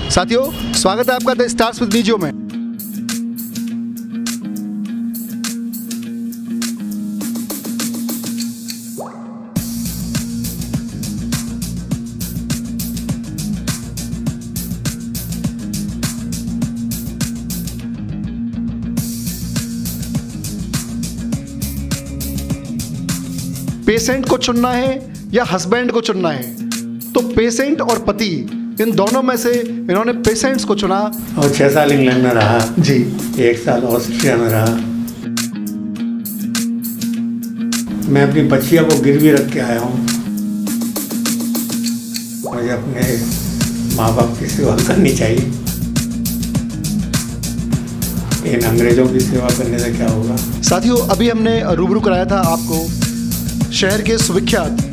साथियों, स्वागत है आपका द स्टार्स विद मीजो में। पेशेंट को चुनना है या हस्बैंड को चुनना है, तो पेशेंट और पति इन दोनों में से इन्होंने पेशेंट्स को चुना। और 6 साल इंग्लैंड में रहा जी, 1 साल ऑस्ट्रिया में रहा। मैं अपनी बच्चियों को गिरवी रख के आया हूँ। मुझे अपने माँ बाप की सेवा करनी चाहिए। इन अंग्रेजों की सेवा करने से क्या होगा। साथियों, अभी हमने रूबरू कराया था आपको शहर के सुविख्यात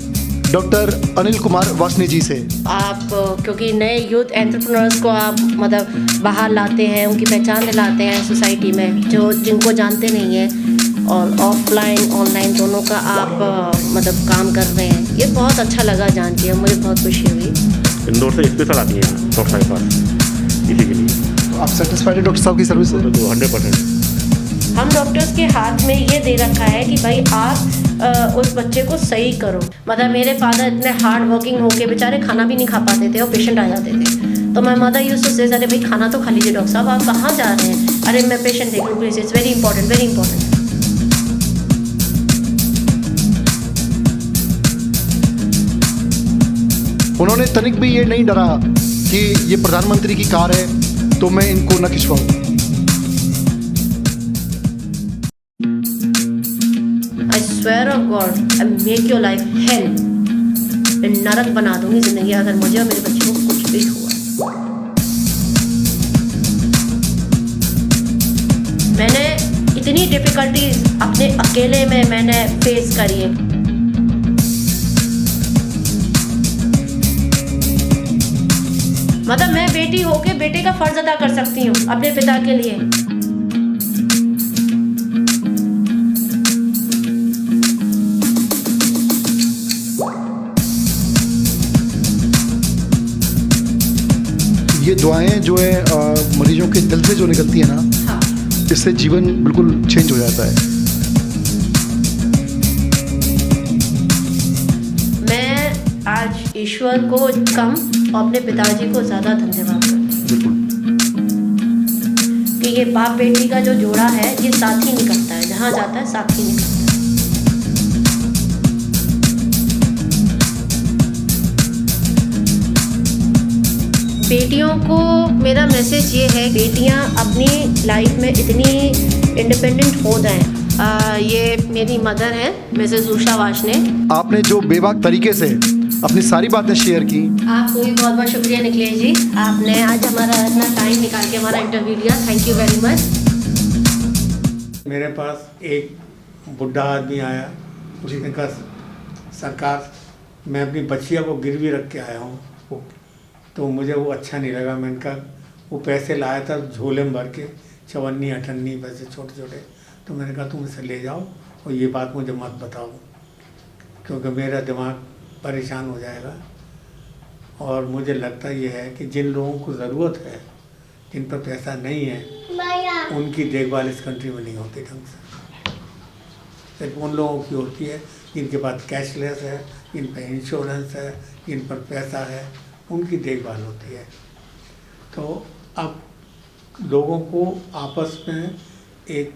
डॉक्टर अनिल कुमार वासनी जी से। आप क्योंकि नए यूथ एंटरप्रेन्योर्स को आप मतलब बाहर लाते हैं, उनकी पहचान दिलाते हैं सोसाइटी में, जो जिनको जानते नहीं हैं, और ऑफलाइन ऑनलाइन दोनों का आप मतलब काम कर रहे हैं। ये बहुत अच्छा लगा जान के, मुझे बहुत खुशी हुई। इंदौर से स्पेशल आती है डॉक्टर साहब के पास इसी के लिए। तो आप सेटिस्फाइड है डॉक्टर साहब की सर्विस से? 100%। हम डॉक्टर्स के हाथ में ये दे रखा है कि भाई आप उस बच्चे को सही करो। मतलब मेरे फादर इतने हार्ड वर्किंग होके बेचारे खाना भी नहीं खा पाते थे और पेशेंट आ जाते थे, तो मैं मदर यूज्ड टू से, अरे भाई खाना तो खा लीजिए डॉक्टर साहब, आप कहाँ जा रहे हैं? अरे मैं पेशेंट देख लूँ please, it's very important, very important. उन्होंने तनिक भी ये नहीं डरा कि ये प्रधानमंत्री की कार है तो मैं इनको न खिंचवाऊं। I swear of God, I make your life hell। मैं नरक बना दूंगी जिंदगी अगर मुझे और मेरे बच्चे को कुछ भी हुआ। मैंने इतनी डिफिकल्टीज अपने अकेले में मैंने फेस करी है। मतलब मैं बेटी होके बेटे का फर्ज अदा कर सकती हूँ अपने पिता के लिए। ये दुआएं जो है मरीजों के दिल से जो निकलती है ना, हाँ। इससे जीवन बिल्कुल चेंज हो जाता है। मैं आज ईश्वर को कम और अपने पिताजी को ज़्यादा धन्यवाद करती हूँ कि ये बाप बेटी का जो जोड़ा है ये साथ ही निकलता है, जहाँ जाता है साथ ही निकलता है। बेटियों को मेरा मैसेज ये है, बेटियां अपनी लाइफ में इतनी इंडिपेंडेंट हो जाएं। ये मेरी मदर है मिसेस उषा वाशने। आपने जो बेबाक तरीके से अपनी सारी बातें शेयर की, आपको भी बहुत बहुत शुक्रिया निखिलेश जी, आपने आज हमारा इतना टाइम निकाल के हमारा इंटरव्यू लिया। Thank you very much. मेरे पास एक बुढ़ा आदमी आया, उसने कहा सरकार मैं अपनी बच्चियों को गिरवी रख के आया हूँ। तो मुझे वो अच्छा नहीं लगा। मैंने कहा वो पैसे लाया था झोले में भर के, 54 58 पैसे छोटे छोटे। तो मैंने कहा तुम इसे ले जाओ और ये बात मुझे मत बताओ, क्योंकि मेरा दिमाग परेशान हो जाएगा। और मुझे लगता ये है कि जिन लोगों को ज़रूरत है, जिन पर पैसा नहीं है, उनकी देखभाल इस कंट्री में नहीं होती ढंग से। सिर्फ उन लोगों की होती है जिनके पास कैशलेस है, जिन पर इंश्योरेंस है, जिन पर पैसा है, उनकी देखभाल होती है। तो अब लोगों को आपस में एक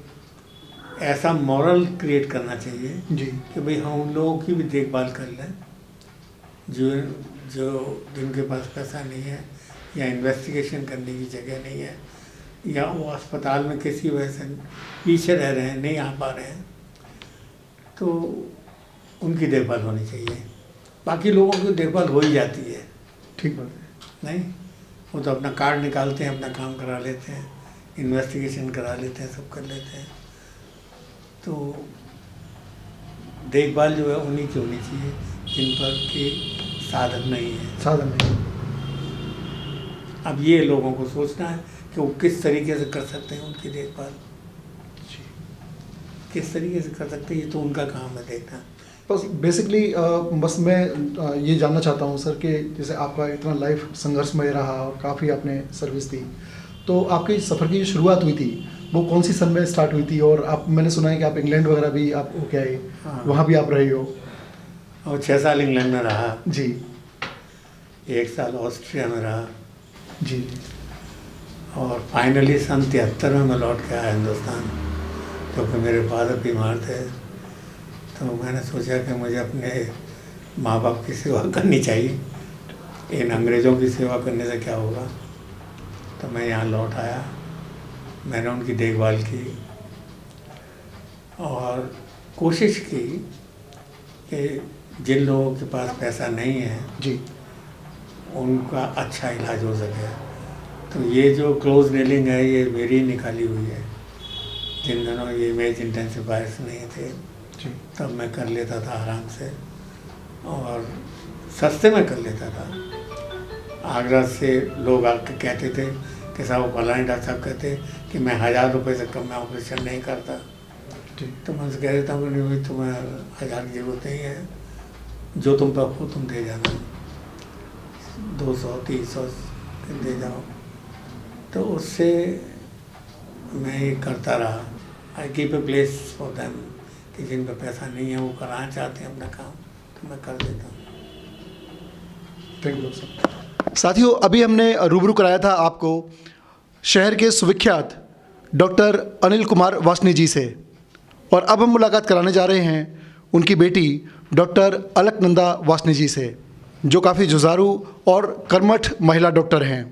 ऐसा मॉरल क्रिएट करना चाहिए जी, कि भाई हम उन लोगों की भी देखभाल कर लें जो जिनके पास पैसा नहीं है, या इन्वेस्टिगेशन करने की जगह नहीं है, या वो अस्पताल में किसी वजह से पीछे रह रहे हैं, नहीं आ पा रहे हैं, तो उनकी देखभाल होनी चाहिए। बाकी लोगों की देखभाल हो ही जाती है। ठीक बात है। नहीं, वो तो अपना कार्ड निकालते हैं, अपना काम करा लेते हैं, इन्वेस्टिगेशन करा लेते हैं, सब कर लेते हैं। तो देखभाल जो है उन्हीं की होनी चाहिए जिन पर कि साधन नहीं है। साधन नहीं। अब ये लोगों को सोचना है कि वो किस तरीके से कर सकते हैं उनकी देखभाल, किस तरीके से कर सकते हैं, ये तो उनका काम है देखना बस बेसिकली बस मैं ये जानना चाहता हूँ सर कि जैसे आपका इतना लाइफ संघर्षमय रहा और काफ़ी आपने सर्विस दी, तो आपके सफ़र की जो शुरुआत हुई थी वो कौन सी सन में स्टार्ट हुई थी? और आप, मैंने सुना है कि आप इंग्लैंड वगैरह भी आप होके आए, वहाँ भी आप रहे हो। और 6 साल इंग्लैंड में रहा, जी 1 साल ऑस्ट्रिया में रहा, जी और फाइनली सन 73 में मैं लौट के आया हिंदुस्तान, क्योंकि मेरे फादर बीमार थे। तो मैंने सोचा कि मुझे अपने माँ बाप की सेवा करनी चाहिए, इन अंग्रेज़ों की सेवा करने से क्या होगा। तो मैं यहाँ लौट आया, मैंने उनकी देखभाल की और कोशिश की कि जिन लोगों के पास पैसा नहीं है जी उनका अच्छा इलाज हो सके। तो ये जो क्लोज नीलिंग है ये मेरी निकाली हुई है। जिन दिनों ये इमेज इंटेंसिफायर्स नहीं थे जी तब मैं कर लेता था आराम से, और सस्ते में कर लेता था। आगरा से लोग आके कहते थे कि साहब फलाने डॉक्टर साहब कहते कि मैं 1000 रुपये से कम में ऑपरेशन नहीं करता। जी तो मैं उनसे कह देता हूँ नहीं भाई तुम्हें 1000 की जरूरत नहीं है, जो तुम पर हो तुम दे जाना, 200-300 दे जाओ। तो उससे मैं ये करता रहा। I keep a place for them कि जिन पर पैसा नहीं है वो कराना चाहते हैं अपना काम, तो मैं कर देता हूँ। Thank you sir. साथियों, अभी हमने रूबरू कराया था आपको शहर के सुविख्यात डॉक्टर अनिल कुमार वासनी जी से, और अब हम मुलाकात कराने जा रहे हैं उनकी बेटी डॉक्टर अलकनंदा वासनी जी से, जो काफ़ी जुझारू और कर्मठ महिला डॉक्टर हैं।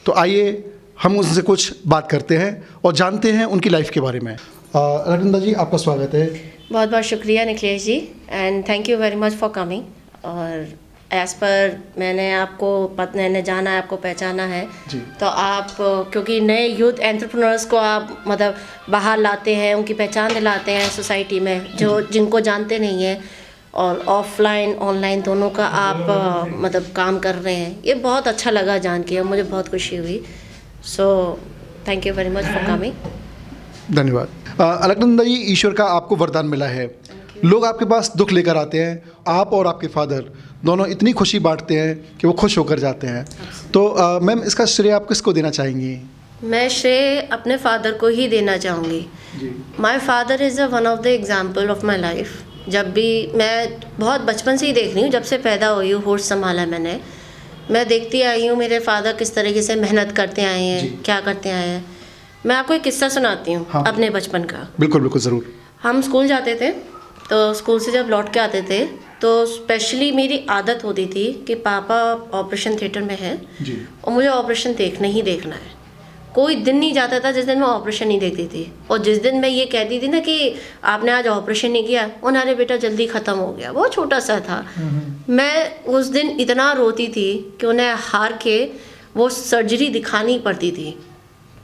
तो आइए हम उनसे कुछ बात करते हैं और जानते हैं उनकी लाइफ के बारे में। अलकनंदा जी, आपका स्वागत है। बहुत बहुत शुक्रिया Nikhilesh ji, and thank you very much for coming. और एज़ पर मैंने जाना है, आपको पहचाना है जी। तो आप क्योंकि नए यूथ एंटरप्रेन्योर्स को आप मतलब बाहर लाते हैं, उनकी पहचान दिलाते हैं सोसाइटी में, जो जिनको जानते नहीं हैं, और ऑफलाइन ऑनलाइन दोनों का आप मतलब काम कर रहे हैं। ये बहुत अच्छा लगा जान के, मुझे बहुत खुशी हुई। So thank you very much for coming. धन्यवाद। अलकनंदा जी, ईश्वर का आपको वरदान मिला है। लोग आपके पास दुख लेकर आते हैं, आप और आपके फादर दोनों इतनी खुशी बांटते हैं कि वो खुश होकर जाते हैं। तो मैम, इसका श्रेय आप किसको देना चाहेंगी? मैं श्रेय अपने फादर को ही देना चाहूँगी। My father is one of the example of my life. जब भी मैं बहुत बचपन से ही देख रही हूँ, जब से पैदा हुई हूँ, होश संभाला मैं देखती आई हूँ मेरे फादर किस तरीके से मेहनत करते आए हैं, क्या करते आए हैं। मैं आपको एक किस्सा सुनाती हूँ। हाँ। अपने बचपन का। बिल्कुल बिल्कुल, ज़रूर। हम स्कूल जाते थे, तो स्कूल से जब लौट के आते थे तो स्पेशली मेरी आदत होती थी कि पापा ऑपरेशन थिएटर में है जी, और मुझे ऑपरेशन देखना ही देखना है। कोई दिन नहीं जाता था जिस दिन मैं ऑपरेशन नहीं देखती थी। और जिस दिन मैं ये कहती थी ना कि आपने आज ऑपरेशन नहीं किया, अरे बेटा जल्दी ख़त्म हो गया, बहुत छोटा सा था, मैं उस दिन इतना रोती थी कि उन्हें हार के वो सर्जरी दिखानी पड़ती थी।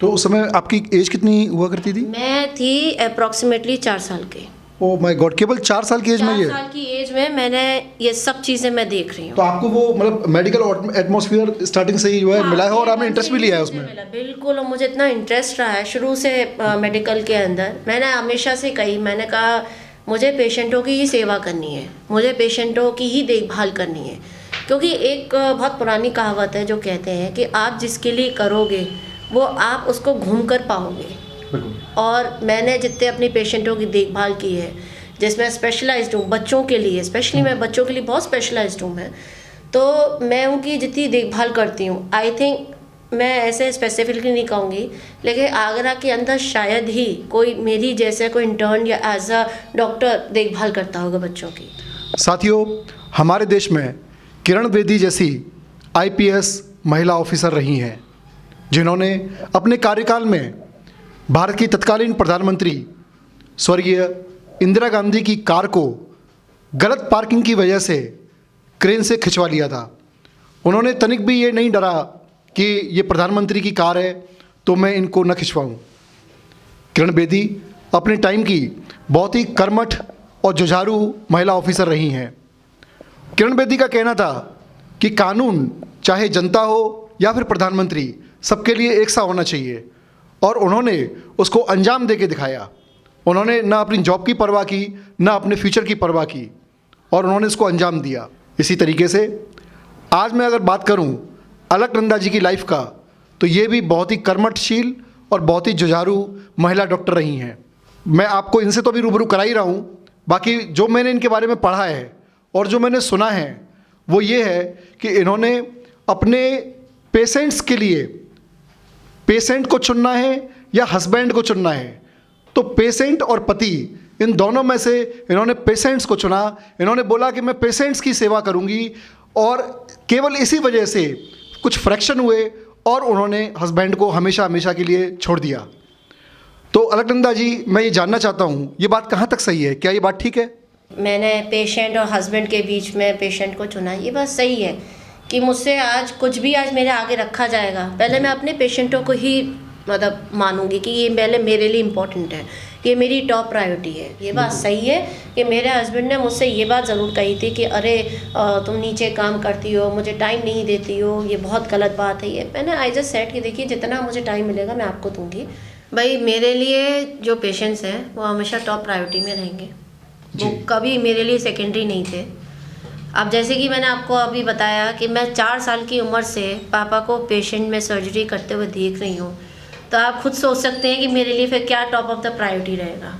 तो उस समय आपकी एज कितनी हुआ करती थी? मैं थी अप्रॉक्सीमेटली 4 साल की। ओह माय गॉड, केवल 4 साल की एज में? 4 साल की एज में मैंने ये सब चीज़ें मैं देख रही हूँ। तो आपको वो मतलब मेडिकल एटमॉस्फेयर स्टार्टिंग से ही जो है मिला है, और आपने इंटरेस्ट भी लिया है उसमें? बिल्कुल, और मुझे इतना इंटरेस्ट रहा है शुरू से मेडिकल के अंदर। मैंने हमेशा से मैंने कहा मुझे पेशेंटों की ही सेवा करनी है, मुझे पेशेंटों की ही देखभाल करनी है। क्योंकि एक बहुत पुरानी कहावत है जो कहते हैं कि आप जिसके लिए करोगे वो आप उसको घूम कर पाओगे। और मैंने जितने अपनी पेशेंटों की देखभाल की है, जिसमें स्पेशलाइज्ड हूँ बच्चों के लिए, स्पेशली मैं बच्चों के लिए बहुत स्पेशलाइज्ड हूँ मैं, तो मैं उनकी जितनी देखभाल करती हूँ, आई थिंक मैं ऐसे स्पेसिफिकली नहीं कहूँगी, लेकिन आगरा के अंदर शायद ही कोई मेरी जैसे कोई इंटर्न या एज अ डॉक्टर देखभाल करता होगा बच्चों की। साथियों, हमारे देश में किरण बेदी जैसी IPS महिला ऑफिसर रही हैं, जिन्होंने अपने कार्यकाल में भारत की तत्कालीन प्रधानमंत्री स्वर्गीय इंदिरा गांधी की कार को गलत पार्किंग की वजह से क्रेन से खिंचवा लिया था। उन्होंने तनिक भी ये नहीं डरा कि ये प्रधानमंत्री की कार है तो मैं इनको न खिंचवाऊँ। किरण बेदी अपने टाइम की बहुत ही कर्मठ और जुझारू महिला ऑफिसर रही हैं। किरण बेदी का कहना था कि कानून चाहे जनता हो या फिर प्रधानमंत्री, सबके लिए एक सा होना चाहिए, और उन्होंने उसको अंजाम दे के दिखाया। उन्होंने ना अपनी जॉब की परवाह की, ना अपने फ्यूचर की परवाह की। और उन्होंने इसको अंजाम दिया। इसी तरीके से आज मैं अगर बात करूं अलकनंदा जी की लाइफ का, तो ये भी बहुत ही कर्मठशील और बहुत ही जुझारू महिला डॉक्टर रही हैं। मैं आपको इनसे तो अभी रूबरू करा ही रहा हूँ, बाकी जो मैंने इनके बारे में पढ़ा है और जो मैंने सुना है वो ये है कि इन्होंने अपने पेशेंट्स के लिए पेशेंट को चुनना है या हस्बैंड को चुनना है, तो पेशेंट और पति इन दोनों में से इन्होंने पेशेंट्स को चुना। इन्होंने बोला कि मैं पेशेंट्स की सेवा करूंगी, और केवल इसी वजह से कुछ फ्रैक्शन हुए और उन्होंने हस्बैंड को हमेशा हमेशा के लिए छोड़ दिया। तो अलकनंदा जी, मैं ये जानना चाहता हूँ ये बात कहाँ तक सही है, क्या ये बात ठीक है? मैंने पेशेंट और हस्बैंड के बीच में पेशेंट को चुना, ये बात सही है कि मुझसे आज कुछ भी आज मेरे आगे रखा जाएगा, पहले मैं अपने पेशेंटों को ही मतलब मानूंगी कि ये पहले मेरे लिए इम्पोर्टेंट है, ये मेरी टॉप प्रायोरिटी है। ये बात सही है कि मेरे हस्बैंड ने मुझसे ये बात ज़रूर कही थी कि अरे तुम नीचे काम करती हो, मुझे टाइम नहीं देती हो, ये बहुत गलत बात है। ये मैंने आई जस्ट सेड कि देखिए जितना मुझे टाइम मिलेगा मैं आपको दूंगी। भाई मेरे लिए जो पेशेंट्स हैं वो हमेशा टॉप प्रायोरिटी में रहेंगे, वो कभी मेरे लिए सेकेंडरी नहीं थे। अब जैसे कि मैंने आपको अभी बताया कि मैं 4 साल की उम्र से पापा को पेशेंट में सर्जरी करते हुए देख रही हूँ, तो आप खुद सोच सकते हैं कि मेरे लिए फिर क्या टॉप ऑफ द प्रायोरिटी रहेगा।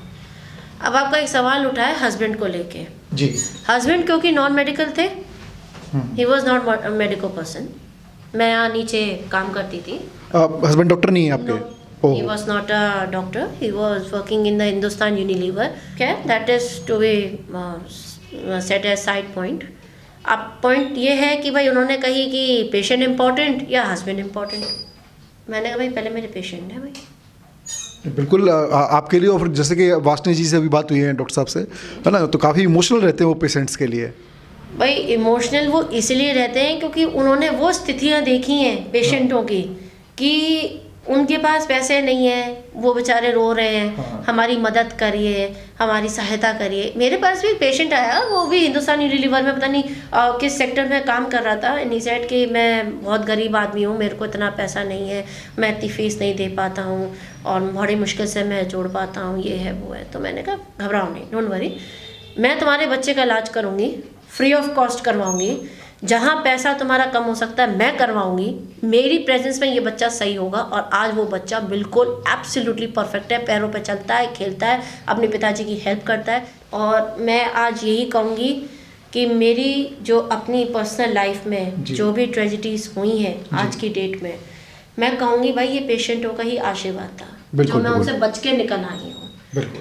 अब आपका एक सवाल उठा है हस्बैंड को लेके। जी, हस्बैंड क्योंकि नॉन मेडिकल थे, he was not medical person. मैं यहाँ नीचे काम करती थी। हस्बैंड डॉक्टर नहीं है आपके? He was not a doctor. He was working in the Hindustan Unilever. Okay, that is to be set as side point. अब पॉइंट ये है कि भाई उन्होंने कही कि पेशेंट इम्पोर्टेंट या हस्बैंड इम्पोर्टेंट। मैंने कहा भाई पहले मेरे पेशेंट है भाई। बिल्कुल आपके लिए, और जैसे कि वासनी जी से अभी बात हुई है डॉक्टर साहब से, है ना, तो काफ़ी इमोशनल रहते हैं वो पेशेंट्स के लिए। भाई इमोशनल वो इसलिए रहते हैं क्योंकि उन्होंने वो स्थितियाँ देखी हैं पेशेंटों की कि उनके पास पैसे नहीं है, वो बेचारे रो रहे हैं, हमारी मदद करिए, हमारी सहायता करिए। मेरे पास भी पेशेंट आया, वो भी हिंदुस्तान यूनिलीवर में पता नहीं किस सेक्टर में काम कर रहा था। एंड ही सेड कि मैं बहुत गरीब आदमी हूँ, मेरे को इतना पैसा नहीं है, मैं इतनी फीस नहीं दे पाता हूँ और बड़ी मुश्किल से मैं जोड़ पाता हूँ, ये है वो है। तो मैंने कहा घबराओ नहीं, डोंट वरी, मैं तुम्हारे बच्चे का इलाज करूँगी, फ्री ऑफ कॉस्ट करवाऊँगी, जहाँ पैसा तुम्हारा कम हो सकता है मैं करवाऊंगी, मेरी प्रेजेंस में ये बच्चा सही होगा। और आज वो बच्चा बिल्कुल एब्सोल्युटली परफेक्ट है, पैरों पे चलता है, खेलता है, अपने पिताजी की हेल्प करता है। और मैं आज यही कहूँगी कि मेरी जो अपनी पर्सनल लाइफ में जो भी ट्रेजिडीज़ हुई हैं आज की डेट में, मैं कहूँगी भाई ये पेशेंटों का ही आशीर्वाद था जो मैं उनसे बच के निकल आई हूँ। बिल्कुल।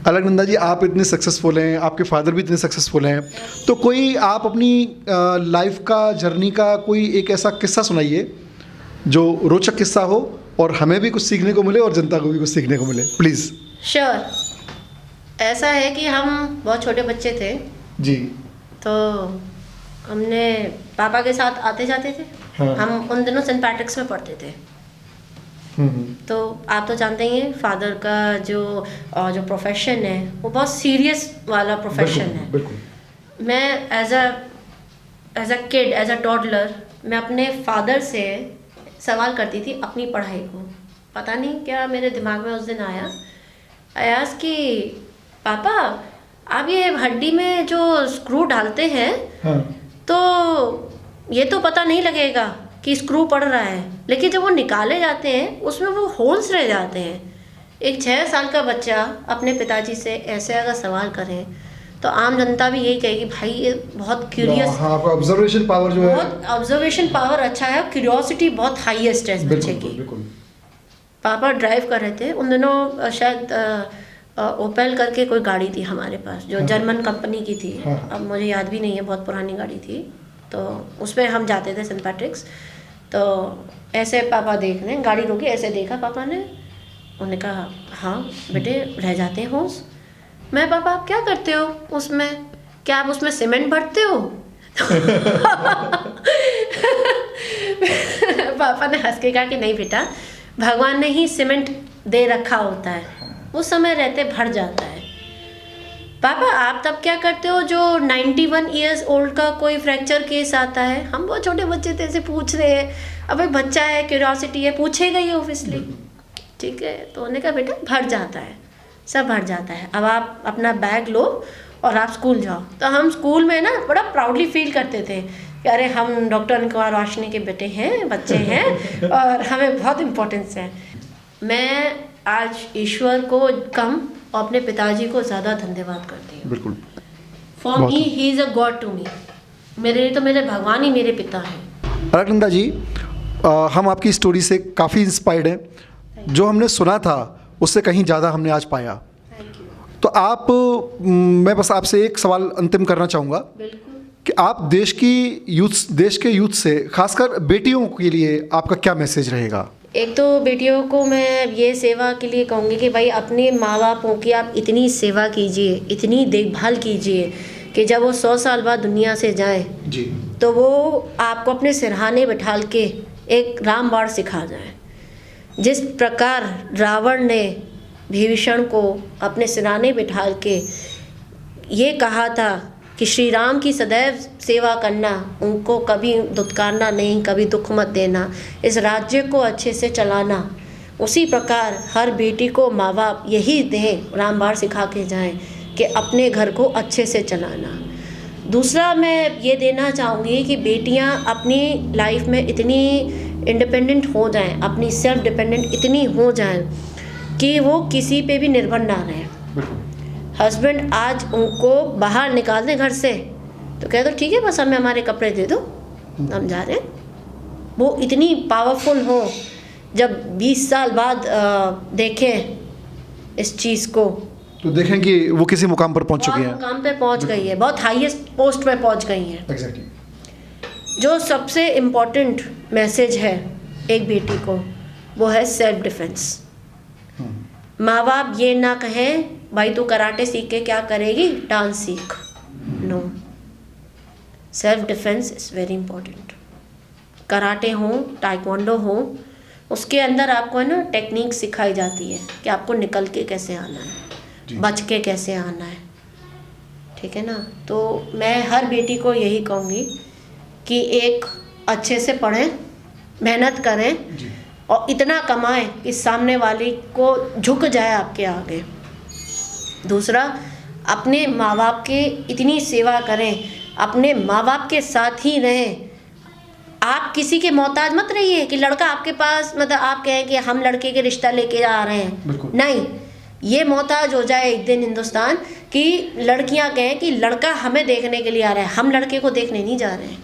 अलकनंदा जी, आप इतने सक्सेसफुल हैं, आपके फादर भी इतने सक्सेसफुल हैं, तो कोई आप अपनी लाइफ का जर्नी का कोई एक ऐसा किस्सा सुनाइए जो रोचक किस्सा हो और हमें भी कुछ सीखने को मिले और जनता को भी कुछ सीखने को मिले, प्लीज़। श्योर। ऐसा है कि हम बहुत छोटे बच्चे थे जी, तो हमने पापा के साथ आते जाते थे। हाँ। हम उन दिनों सेंट पैट्रिक्स में पढ़ते थे। तो आप तो जानते ही हैं फादर का जो प्रोफेशन है वो बहुत सीरियस वाला प्रोफेशन है। बिल्कुल। मैं as a kid, as a toddler, मैं अपने फादर से सवाल करती थी अपनी पढ़ाई को। पता नहीं क्या मेरे दिमाग में उस दिन आया, आयास कि पापा आप ये हड्डी में जो स्क्रू डालते हैं, हाँ। तो ये तो पता नहीं लगेगा कि स्क्रू पड़ रहा है, लेकिन जब वो निकाले जाते हैं उसमें वो होल्स रह जाते हैं। एक 6 साल का बच्चा अपने पिताजी से ऐसे अगर सवाल करें तो आम जनता भी यही कहेगी भाई ये बहुत क्यूरियस। हाँ, ऑब्जर्वेशन पावर जो है, बहुत ऑब्जर्वेशन पावर अच्छा है, क्यूरियोसिटी बहुत हाईएस्ट है इस बच्चे की। बिल्कुल। पापा ड्राइव कर रहे थे उन दिनों, शायद ओपेल करके कोई गाड़ी थी हमारे पास जो जर्मन कंपनी की थी। अब मुझे याद भी नहीं है, बहुत पुरानी गाड़ी थी। तो उसमें हम जाते थे सेंट पैट्रिक्स। तो ऐसे पापा देख रहे हैं, गाड़ी रोकी, ऐसे देखा पापा ने, उन्होंने कहा हाँ बेटे रह जाते हैं होश। मैं पापा आप क्या करते हो उसमें, क्या आप उसमें सीमेंट भरते हो? पापा ने हंस के कहा कि नहीं बेटा, भगवान ने ही सीमेंट दे रखा होता है, उस समय रहते भर जाता है। पापा आप तब क्या करते हो जो 91 ईयर्स ओल्ड का कोई फ्रैक्चर केस आता है? हम बहुत छोटे बच्चे थे, ऐसे पूछ रहे हैं। अब भाई बच्चा है, क्यूरियोसिटी है, पूछेगा ही ऑब्वियसली। ठीक है, तो उन्होंने कहा बेटा भर जाता है, सब भर जाता है। अब आप अपना बैग लो और आप स्कूल जाओ। तो हम स्कूल में ना बड़ा प्राउडली फील करते थे कि अरे हम डॉक्टर अनिल रोशनी के बेटे हैं, बच्चे हैं और हमें बहुत इम्पोर्टेंस है। मैं आज ईश्वर को कम और अपने पिताजी को ज़्यादा धन्यवाद करती हूँ। बिल्कुल। For me he is a god to me. मेरे लिए तो मेरे भगवान ही मेरे पिता हैं। अलकनंदा जी, हम आपकी स्टोरी से काफ़ी इंस्पायर्ड हैं। जो हमने सुना था उससे कहीं ज़्यादा हमने आज पाया। तो आप मैं बस आपसे एक सवाल अंतिम करना चाहूँगा बिल्कुल। कि आप देश के यूथ से खासकर बेटियों के लिए आपका क्या मैसेज रहेगा? एक तो बेटियों को मैं ये सेवा के लिए कहूँगी कि भाई अपने माँ बापों की आप इतनी सेवा कीजिए, इतनी देखभाल कीजिए कि जब वो 100 साल बाद दुनिया से जाएं जी, तो वो आपको अपने सिरहाने बिठाल के एक रामबाण सिखा जाए। जिस प्रकार रावण ने विभीषण को अपने सिरहाने बिठाल के ये कहा था कि श्री राम की सदैव सेवा करना, उनको कभी दुत्कारना नहीं, कभी दुख मत देना, इस राज्य को अच्छे से चलाना, उसी प्रकार हर बेटी को माँ बाप यही दें, रामबाण सिखा के जाएं कि अपने घर को अच्छे से चलाना। दूसरा मैं ये देना चाहूँगी कि बेटियाँ अपनी लाइफ में इतनी इंडिपेंडेंट हो जाएं, अपनी सेल्फ डिपेंडेंट इतनी हो जाएं कि वो किसी पे भी निर्भर ना रहें। हस्बैंड आज उनको बाहर निकाल दें घर से तो कह दो ठीक है बस हमें हमारे कपड़े दे दो, हम जा रहे हैं। वो इतनी पावरफुल हो, जब 20 साल बाद देखें इस चीज़ को तो देखें कि वो किसी मुकाम पर पहुंच चुकी हैं। मुकाम पे पहुंच गई है, बहुत हाईएस्ट पोस्ट पे पहुंच गई हैं। एग्जैक्टली। जो सबसे इम्पोर्टेंट मैसेज है एक बेटी को वो है सेल्फ डिफेंस। माँ बाप ये ना कहें भाई तू कराटे सीख के क्या करेगी, डांस सीख। No, self defence is very important. Karate हो, टाइक्वांडो हो, उसके अंदर आपको है ना टेक्निक सिखाई जाती है कि आपको निकल के कैसे आना है, बच के कैसे आना है, ठीक है ना। तो मैं हर बेटी को यही कहूँगी कि एक अच्छे से पढ़ें, मेहनत करें और इतना कमाएं कि सामने वाले को झुक जाए आपके आगे। दूसरा, अपने माँ बाप के इतनी सेवा करें, अपने माँ बाप के साथ ही रहें। आप किसी के मोहताज मत रहिए कि लड़का आपके पास मतलब आप कहें कि हम लड़के के रिश्ता लेके आ रहे हैं। नहीं, ये मोहताज हो जाए एक दिन हिंदुस्तान कि लड़कियां कहें कि लड़का हमें देखने के लिए आ रहा है, हम लड़के को देखने नहीं जा रहे हैं।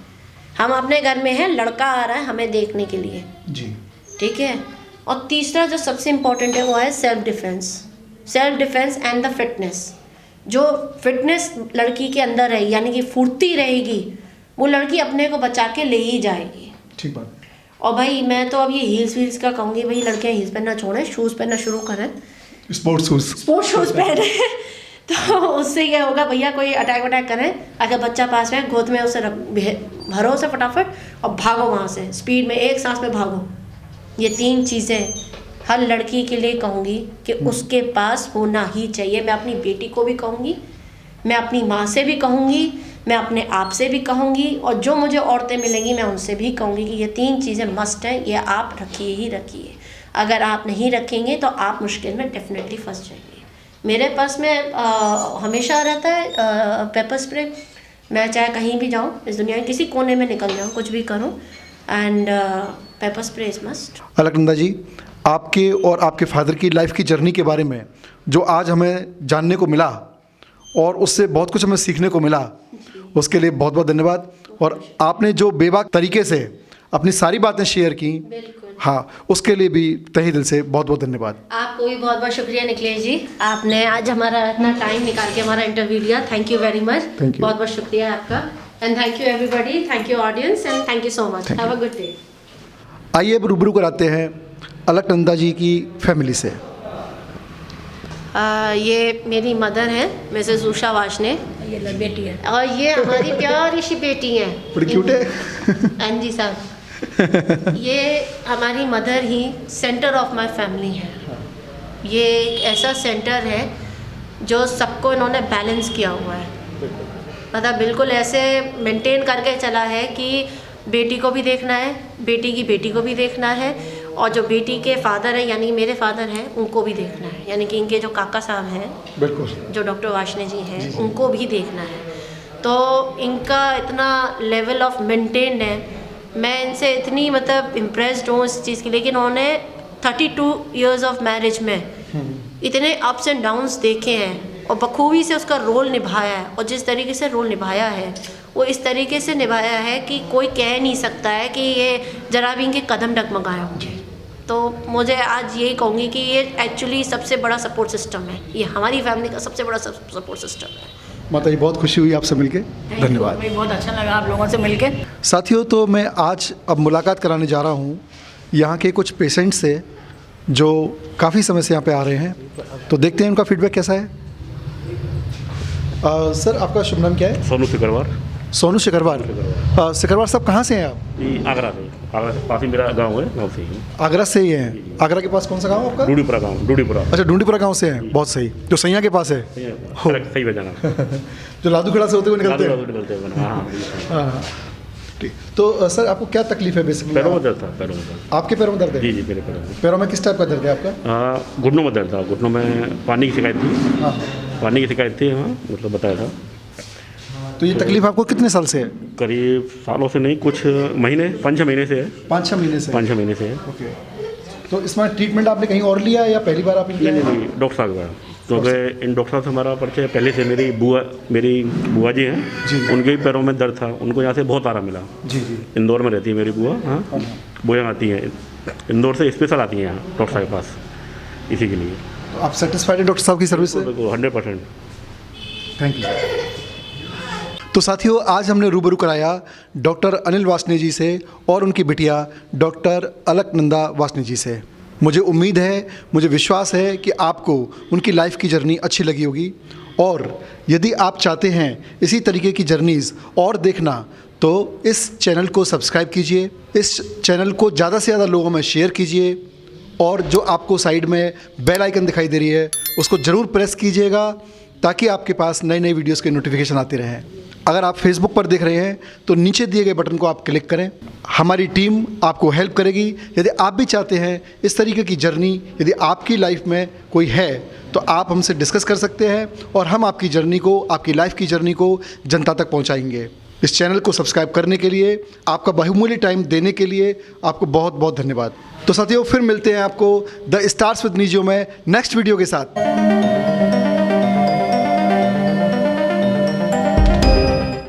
हम अपने घर में हैं, लड़का आ रहा है हमें देखने के लिए जी, ठीक है। और तीसरा जो सबसे इम्पोर्टेंट है वो है self defence and the fitness. जो फिटनेस लड़की के अंदर है यानी कि फुर्ती रहेगी, वो लड़की अपने को बचा के ले ही जाएगी। ठीक बात। और भाई मैं तो अब ये हील्स का कहूँगी, भाई लड़कियाँ हील्स पहनना छोड़ें, शूज़ पहनना शुरू करें, स्पोर्ट्स शूज़ पहने तो उससे क्या होगा भैया, कोई अटैक वटैक करें, अगर बच्चा पास में गोद में उसे भरो से फटाफट और भागो वहाँ से स्पीड में, एक सांस में भागो। ये 3 चीज़ें हर लड़की के लिए कहूँगी कि उसके पास होना ही चाहिए। मैं अपनी बेटी को भी कहूँगी, मैं अपनी माँ से भी कहूँगी, मैं अपने आप से भी कहूँगी और जो मुझे औरतें मिलेंगी मैं उनसे भी कहूँगी कि ये 3 चीज़ें मस्ट हैं, ये आप रखिए ही रखिए। अगर आप नहीं रखेंगे तो आप मुश्किल में डेफिनेटली फंस जाएंगे। मेरे पास में हमेशा रहता है पेपर स्प्रे। मैं चाहे कहीं भी जाऊँ इस दुनिया में, किसी कोने में निकल जाऊँ, कुछ भी करूँ, and pepper spray is must. Alaknanda ji, आपके और आपके फादर की लाइफ की जर्नी के बारे में जो आज हमें जानने को मिला और उससे बहुत कुछ हमें सीखने को मिला, उसके लिए बहुत बहुत धन्यवाद। और आपने जो बेबाक तरीके से अपनी सारी बातें शेयर की, हाँ, उसके लिए भी तहे दिल से बहुत बहुत धन्यवाद। आपको भी बहुत बहुत शुक्रिया निखिलेश जी, आपने आज हमारा इतना टाइम निकाल के हमारा इंटरव्यू लिया। थैंक यू वेरी मच, बहुत बहुत शुक्रिया आपका। And thank you everybody, thank you audience and thank you so much. Have a good day. आइए अब रूबरू कराते हैं अलकनंदा जी की फैमिली से। ये मेरी मदर है मिसेस उषा वाशने, ये बेटी है और ये हमारी प्यारी सी बेटी है, बड़ी क्यूट है। अंजी साहब। ये हमारी mother he centre of my family है। ये एक ऐसा सेंटर है जो सबको इन्होंने बैलेंस किया हुआ है, मतलब बिल्कुल ऐसे मेंटेन करके चला है कि बेटी को भी देखना है, बेटी की बेटी को भी देखना है और जो बेटी के फादर हैं यानी मेरे फादर हैं उनको भी देखना है, यानी कि इनके जो काका साहब हैं बिल्कुल जो डॉक्टर वाशने जी हैं उनको भी देखना है। तो इनका इतना लेवल ऑफ मेंटेन है, मैं इनसे इतनी मतलब इम्प्रेस्ड हूँ इस चीज़ की। लेकिन उन्होंने 32 इयर्स ऑफ मैरिज में इतने अप्स एंड डाउन्स देखे हैं और बखूबी से उसका रोल निभाया है। और जिस तरीके से रोल निभाया है वो इस तरीके से निभाया है कि कोई कह नहीं सकता है कि ये जरा भी इनके कदम डगमगाए होंगे। तो मुझे आज यही कहूँगी कि ये एक्चुअली सबसे बड़ा सपोर्ट सिस्टम है, ये हमारी फैमिली का सबसे बड़ा सपोर्ट सिस्टम है। माता जी बहुत खुशी हुई आपसे मिलके, धन्यवाद। मुझे बहुत अच्छा लगा आप लोगों से मिलके। साथियों, तो मैं आज अब मुलाकात कराने जा रहा हूँ यहाँ के कुछ पेशेंट से जो काफ़ी समय से यहाँ पे आ रहे हैं। तो देखते हैं उनका फीडबैक कैसा है। सर, आपका शुभ नाम क्या है? सोनू सिकरवार। सोनू शिकरवार। शिकरवार साहब कहाँ से हैं आप? ये आगरा से, आगरा से पास ही मेरा गांव है, गांव से ही। आगरा से ही हैं। आगरा के पास कौन सा गाँव आपका? डूडीपुरा गांव, डूडीपुरा। अच्छा, ढूंढीपुरा गाँव से हैं, बहुत सही। जो सैया के पास है, सही बजाना। जो लादूखेड़ा से होते हुए निकलते हैं। निकलते हैं, हाँ। हाँ, ठीक। तो सर, आपको क्या तकलीफ है बेसिकली? पैरों में दर्द था, पैरों में दर्द। आपके पैरों में दर्द है? जी जी, मेरे पैरों में। पैरों में किस टाइप का दर्द है आपका? घुटनों में दर्द था, घुटनों में पानी की शिकायत थी। हाँ। पानी की शिकायत थी, हाँ, मतलब बताया था। तो ये तकलीफ आपको कितने साल से है? करीब सालों से नहीं, कुछ महीने, 5-6 महीने से है। 5-6 महीने से? 5-6 महीने से है। ओके। तो इसमें ट्रीटमेंट आपने कहीं और लिया है या पहली बार आप नहीं नहीं, डॉक्टर साहब का, क्योंकि इन डॉक्टर साहब से हमारा परिचय पहले से। मेरी बुआ जी हैं जी। उनके भी पैरों में दर्द था, उनको यहाँ से बहुत आराम मिला। जी जी। इंदौर में रहती है मेरी बुआ। हाँ, वो यहाँ आती हैं, इंदौर से स्पेशल आती हैं यहाँ डॉक्टर साहब के पास इसी के लिए। तो आप सेटिस्फाइड हैं डॉक्टर साहब की सर्विस से? 100%। Thank you. तो साथियों, आज हमने रूबरू कराया डॉक्टर अनिल वासने जी से और उनकी बिटिया डॉक्टर अलकनंदा वासने जी से। मुझे उम्मीद है, मुझे विश्वास है कि आपको उनकी लाइफ की जर्नी अच्छी लगी होगी। और यदि आप चाहते हैं इसी तरीके की जर्नीज़ और देखना तो इस चैनल को सब्सक्राइब कीजिए, इस चैनल को ज़्यादा से ज़्यादा लोगों में शेयर कीजिए और जो आपको साइड में बेल आइकन दिखाई दे रही है उसको ज़रूर प्रेस कीजिएगा ताकि आपके पास नई नई वीडियोज़ के नोटिफिकेशन आते रहें। अगर आप फेसबुक पर देख रहे हैं तो नीचे दिए गए बटन को आप क्लिक करें, हमारी टीम आपको हेल्प करेगी। यदि आप भी चाहते हैं इस तरीके की जर्नी यदि आपकी लाइफ में कोई है तो आप हमसे डिस्कस कर सकते हैं और हम आपकी जर्नी को, आपकी लाइफ की जर्नी को जनता तक पहुंचाएंगे। इस चैनल को सब्सक्राइब करने के लिए, आपका बहुमूल्य टाइम देने के लिए आपको बहुत बहुत धन्यवाद। तो साथियों, फिर मिलते हैं आपको द स्टार्स विद निजो में नेक्स्ट वीडियो के साथ।